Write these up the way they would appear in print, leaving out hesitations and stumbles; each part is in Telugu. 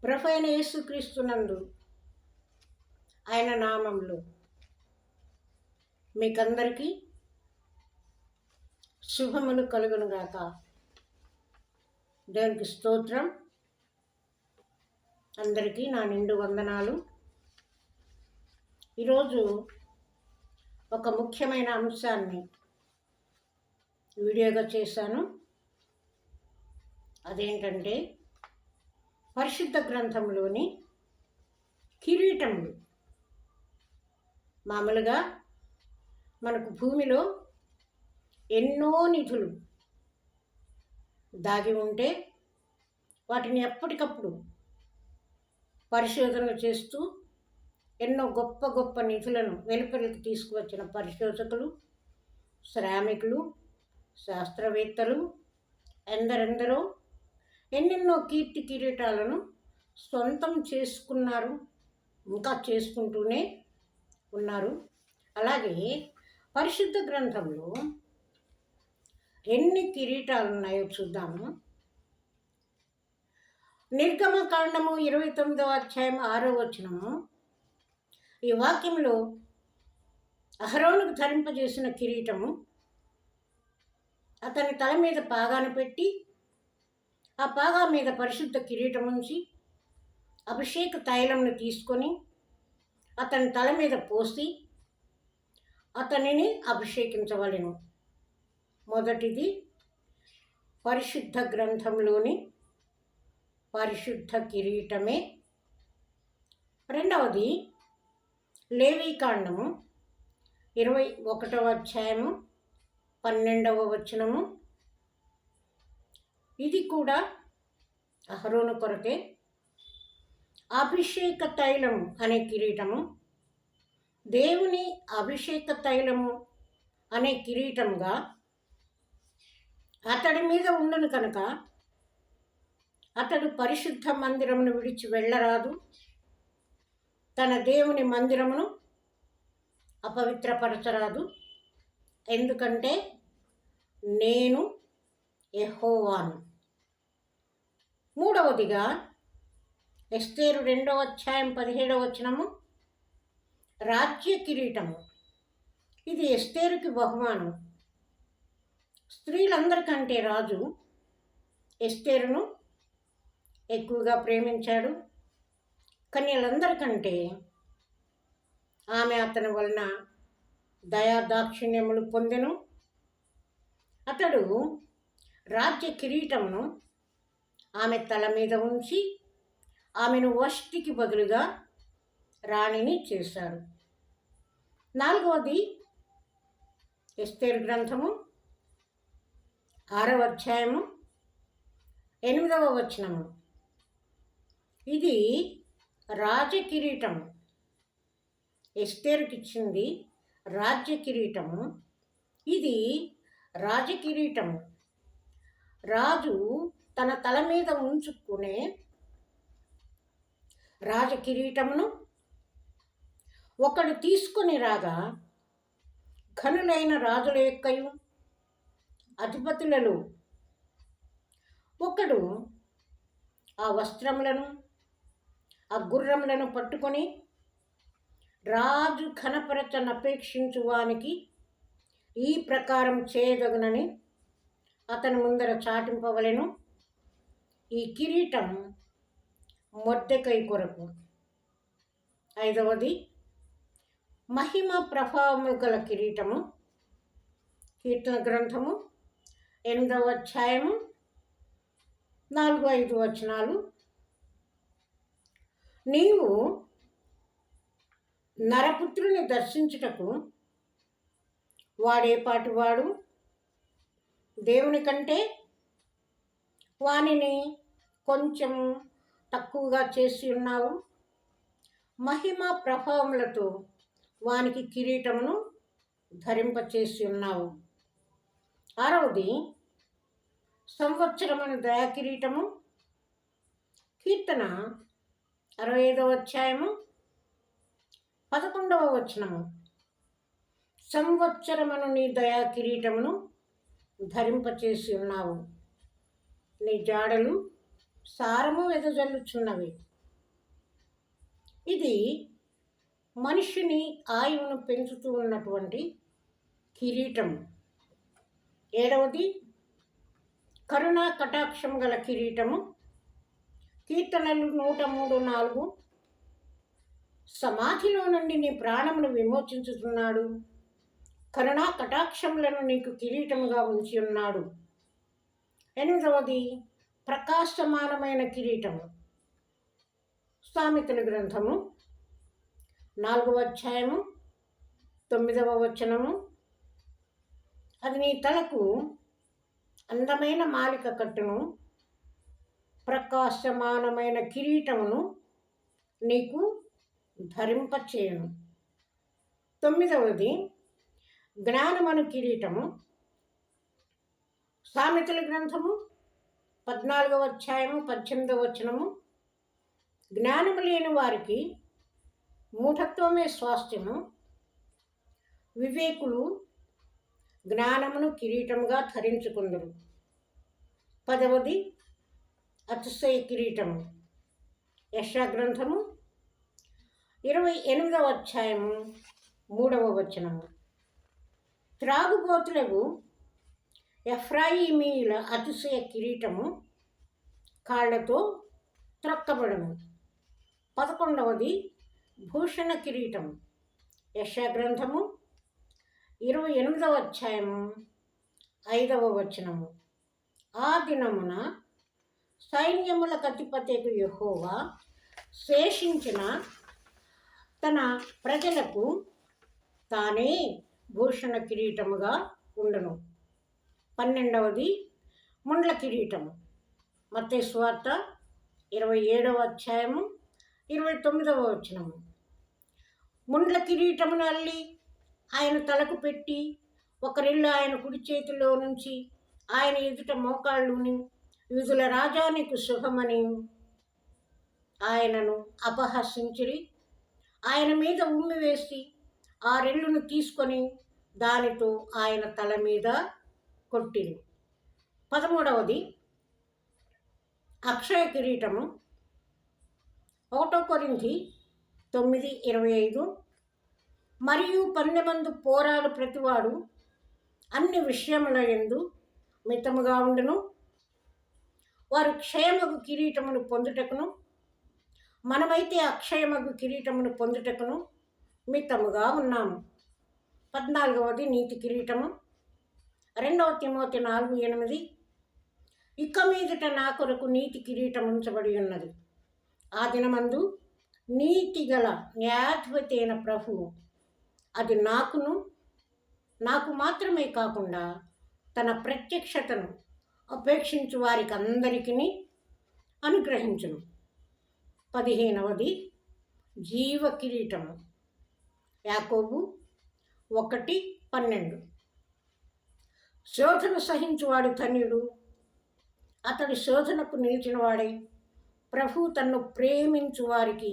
ప్రభువైన యేసుక్రీస్తునందు ఆయన నామంలో మీకందరికీ శుభములు కలుగునుగాక. దేవునికి స్తోత్రం. అందరికీ నా నిండు వందనాలు. ఈరోజు ఒక ముఖ్యమైన అంశాన్ని వీడియోగా చేశాను. అదేంటంటే పరిశుద్ధ గ్రంథంలోని కిరీటములు. మామూలుగా మనకు భూమిలో ఎన్నో నిధులు దాగి ఉంటే వాటిని ఎప్పటికప్పుడు పరిశోధన చేస్తూ ఎన్నో గొప్ప గొప్ప నిధులను వెలుపలికి తీసుకువచ్చిన పరిశోధకులు, శ్రామికులు, శాస్త్రవేత్తలు ఎందరెందరో ఎన్నెన్నో కీర్తి కిరీటాలను సొంతం చేసుకున్నారు, ఇంకా చేసుకుంటూనే ఉన్నారు. అలాగే పరిశుద్ధ గ్రంథంలో ఎన్ని కిరీటాలు ఉన్నాయో చూద్దాము. నిర్గమకాండము 29వ అధ్యాయం 6వ వచనము. ఈ వాక్యంలో అహరోనుకు ధరింపజేసిన కిరీటము అతని తల మీద పాగాను పెట్టి ఆ పాగా మీద పరిశుద్ధ కిరీటం ఉంచి అభిషేక తైలంను తీసుకొని అతని తల మీద పోసి అతనిని అభిషేకించవలెను. మొదటిది పరిశుద్ధ గ్రంథంలోని పరిశుద్ధ కిరీటమే. రెండవది లేవీకాండము 21వ అధ్యాయము 12వ వచనము. ఇది కూడా అహరోను కొరకే. అభిషేక తైలము అనే కిరీటము దేవుని అభిషేక తైలము అనే కిరీటముగా అతడి మీద ఉండును కనుక అతడు పరిశుద్ధ మందిరమును విడిచి వెళ్ళరాదు, తన దేవుని మందిరమును అపవిత్రపరచరాదు. ఎందుకంటే నేను యెహోవాను. మూడవదిగా ఎస్తేరు 2వ అధ్యాయం 17వ వచనము. రాజ్య కిరీటము. ఇది ఎస్తేరుకి బహుమానం. స్త్రీలందరికంటే రాజు ఎస్తేరును ఎక్కువగా ప్రేమించాడు. కన్యలందరికంటే ఆమె అతని వలన దయాదాక్షిణ్యములు పొందెను. అతడు రాజ్య కిరీటమును ఆమె తల మీద ఉంచి ఆమెను వష్టికి బదులుగా రాణిని చేశాడు. నాలుగవది ఎస్తేరు గ్రంథము 6వ అధ్యాయము 8వ వచనము. ఇది రాజకిరీటము. ఎస్తేరుకిచ్చింది రాజ్య కిరీటము. ఇది రాజకిరీటము. రాజు తన తల మీద ఉంచుకునే రాజకిరీటమును ఒకడు తీసుకొని రాగా ఘనులైన రాజుల యొక్కయు అధిపతులలో ఒకడు ఆ వస్త్రములను ఆ గుర్రములను పట్టుకొని రాజు ఘనపరచనపేక్షించు వానికి ఈ ప్రకారం చేయదగునని అతని ముందర చాటింపవలెను. ఈ కిరీటం మొర్దెకై కొరకు. ఐదవది మహిమ ప్రభావము గల కిరీటము. కీర్తన గ్రంథము 8వ అధ్యాయము 4-5 వచనాలు. నీవు నరపుత్రుని దర్శించుటకు వాడేపాటి వాడు, దేవుని కంటే వానిని కొంచెం తక్కువగా చేసి ఉన్నావు. మహిమ ప్రభావములతో వానికి కిరీటమును ధరింపచేసి ఉన్నావు. ఆరవది సంవత్సరమును దయా కిరీటము. కీర్తన 65వ అధ్యాయము 11వ వచనము. సంవత్సరమును నీ దయా కిరీటమును ధరింపచేసి ఉన్నావు. నీ జాడలు సారము వెదజల్లుచున్నవి. ఇది మనిషిని ఆయువును పెంచుతూ ఉన్నటువంటి కిరీటం. 7వది కరుణా కటాక్షం గల కిరీటము. కీర్తనలు 103:4 సమాధిలో నుండి నీ ప్రాణమును విమోచించుతున్నాడు, కరుణా కటాక్షములను నీకు కిరీటముగా ఉంచి ఉన్నాడు. 8వది ప్రకాశమానమైన కిరీటము. సామెతల గ్రంథము 4వ అధ్యాయము 9వ వచనము. అది నీ తలకు అందమైన మాలిక కట్టును, ప్రకాశమానమైన కిరీటమును నీకు ధరింపచేయును. 9వది జ్ఞానమను కిరీటము. సామెతల గ్రంథము 14వ అధ్యాయము 18వ వచనము. జ్ఞానము లేని వారికి మూఢత్వమే స్వాస్థ్యము, వివేకులు జ్ఞానమును కిరీటముగా ధరించుకుందురు. 10వది అతిశయ కిరీటము. యెషయా గ్రంథము 28వ అధ్యాయము 3వ వచనము. త్రాగుబోతులకు ఎఫ్రాయిమీయుల అతిశయ కిరీటము కాళ్లతో త్రక్కబడును. 11వది భూషణ కిరీటము. యెషయా గ్రంథము 28వ అధ్యాయము 5వ వచనము. ఆ దినమున సైన్యములకు అధిపతియగు యెహోవా శేషించిన తన ప్రజలకు తానే భూషణ కిరీటముగా ఉండును. 12వది ముండ్ల కిరీటము. మత్తయి సువార్త 27వ అధ్యాయము 29వ వచనము. ముండ్ల కిరీటమును అల్లి ఆయన తలకు పెట్టి ఒక రెల్లు ఆయన కుడి చేతిలో నుంచి ఆయన ఎదుట మోకాళ్ళుని, యూదుల రాజానికి శుభమని ఆయనను అపహసించిరి. ఆయన మీద ఉమ్మి వేసి ఆ రెల్లును తీసుకొని దానితో ఆయన తల మీద కొట్టిరి. 13వది అక్షయ కిరీటము. 1 కొరింథీ 9:25 మరియు 12 పోరాడు ప్రతివాడు అన్ని విషయముల యందు మితముగా ఉండును, వారు క్షయమగు కిరీటమును పొందుటకును, మనమైతే అక్షయమగు కిరీటమును పొందుటకును మితముగా ఉన్నాము. 14వది నీతి కిరీటము. 2 తిమోతి 4:8 ఇక మీదట నా కొరకు నీతి కిరీటం ఉంచబడి ఉన్నది. ఆ దినమందు నీతి గల న్యాయాధిపతి అయిన ప్రభువు అది నాకు మాత్రమే కాకుండా తన ప్రత్యక్షతను అపేక్షించు వారికి అందరికీ అనుగ్రహించును. 15వది జీవ కిరీటము. యాకోబు 1:12 శోధన సహించువాడు ధన్యుడు, అతడి శోధనకు నిలిచిన వాడై ప్రభు తన్ను ప్రేమించు వారికి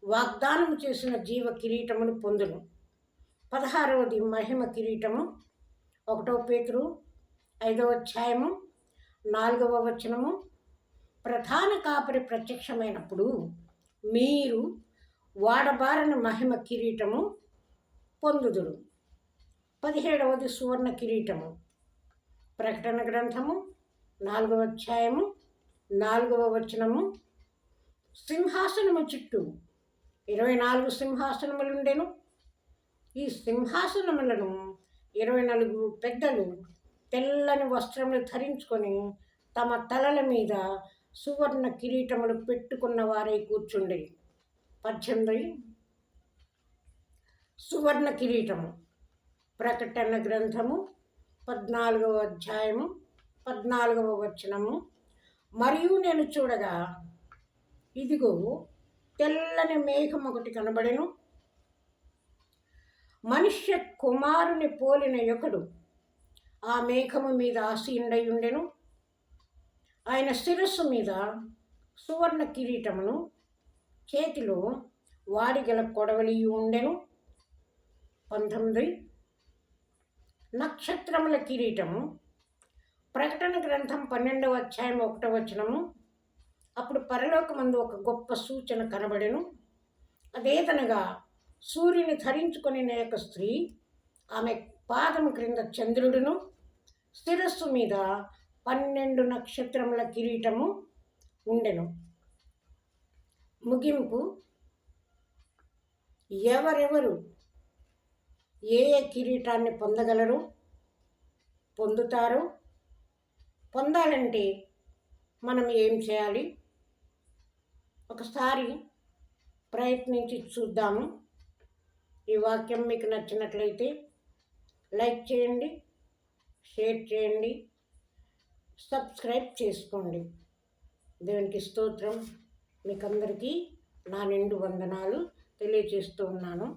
వాగ్దానం చేసిన జీవ కిరీటమును పొందును. 16వది మహిమ కిరీటము. 1 పేతురు 5వ అధ్యాయము 4వ వచనము. ప్రధాన కాపరి ప్రత్యక్షమైనప్పుడు మీరు వాడబారని మహిమ కిరీటము పొందుదురు. 17వది సువర్ణ కిరీటము. ప్రకటన గ్రంథము 4వ అధ్యాయము 4వ వచనము. సింహాసనము చుట్టూ 24 సింహాసనములుండెను. ఈ సింహాసనములను 24 పెద్దలు తెల్లని వస్త్రములు ధరించుకొని తమ తలల మీద సువర్ణ కిరీటములు పెట్టుకున్న వారై కూర్చుండేది. 18 సువర్ణ కిరీటము. ప్రకటన గ్రంథము 14వ అధ్యాయము 14వ వచనము. మరియు నేను చూడగా ఇదిగో తెల్లని మేఘం ఒకటి కనబడెను. మనుష్య కుమారుని పోలిన ఒకడు ఆ మేఘము మీద ఆసీనుడై ఉండెను. ఆయన శిరస్సు మీద సువర్ణ కిరీటమును, చేతిలో వాడిగల కొడవలియు ఉండెను. 19 నక్షత్రముల కిరీటము. ప్రకటన గ్రంథం 12వ అధ్యాయం 1వ వచనము. అప్పుడు పరలోకమందు ఒక గొప్ప సూచన కనబడెను. అదేదనగా సూర్యుని ధరించుకొని యొక్క స్త్రీ, ఆమె పాదము క్రింద చంద్రుడును, శిరస్సు మీద 12 నక్షత్రముల కిరీటము ఉండెను. ముగింపు: ఎవరెవరు ఏ ఏ కిరీటాన్ని పొందగలరు, పొందుతారు, పొందాలంటే మనం ఏం చేయాలి? ఒకసారి ప్రయత్నించి చూద్దాము. ఈ వాక్యం మీకు నచ్చినట్లయితే లైక్ చేయండి, షేర్ చేయండి, సబ్స్క్రైబ్ చేసుకోండి. దేవునికి స్తోత్రం. మీకందరికీ నా నిండు వందనాలు తెలియజేస్తూ ఉన్నాను.